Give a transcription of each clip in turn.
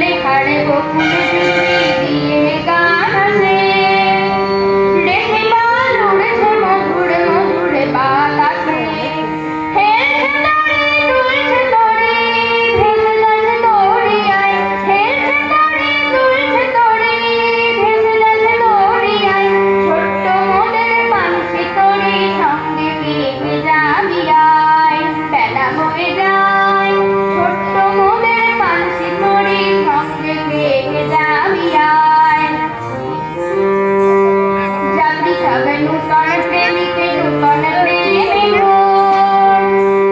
লেখার বকুল জুড়ি দিয়ে গান আছে, রেখে বাল উড়েছে মধুর মধুর বাতাসে। হেলছে দড়ি দুলছে দড়ি ভেসে যাচ্ছে দড়িয়ায়, হেলছে দড়ি দুলছে দড়ি ভেসে যাচ্ছে দড়িয়ায়। ছোট্ট মোদের পানসি তরি সঙ্গে পেয়ে যাবি আয়, বেলা হয়ে যায় ছোট্ট মোদের পানসি তরি সঙ্গে পেয়ে যাবি আয়। যাবি সবে নূতন প্রেমিকে নূতন প্রেমে ভোর,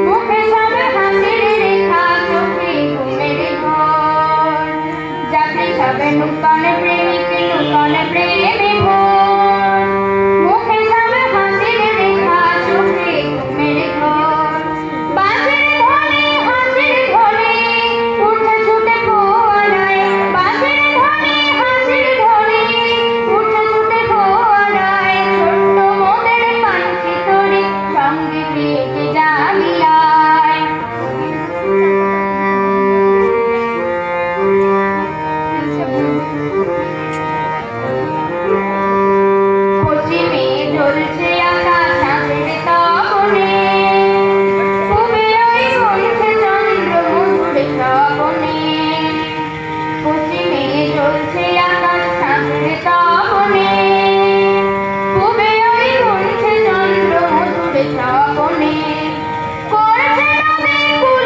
মুখে সবে হাসির রেখা চোখে ঘুমের ঘোর। যাবি সবে নূতন প্রেমিকে নূতন প্রেমে ভোর, মুখে সবে হাসির রেখা চোখে ঘুমের ঘোর। বাঁশির ধ্বনি হাসির ধ্বনি উঠে ছুটে ফোয়ারায়, বাঁশির ধ্বনি হাসির ধ্বনি উঠে ছুটে ফোয়ারায়। ছোট্ট মোদের পানসি তরি সঙ্গে পেয়ে যাবি আয়। পশ্চিমে জ্বলছে আকাশ চাঁদের তপনে, পূবে ওই গুনছে চন্দ্র মধুর শ্রাবণে। পশ্চিমে জ্বলছে আকাশ চাঁদের তপনে, পূবে ওই গুনছে চন্দ্র মধুর শ্রাবণে। করছে নদী কুল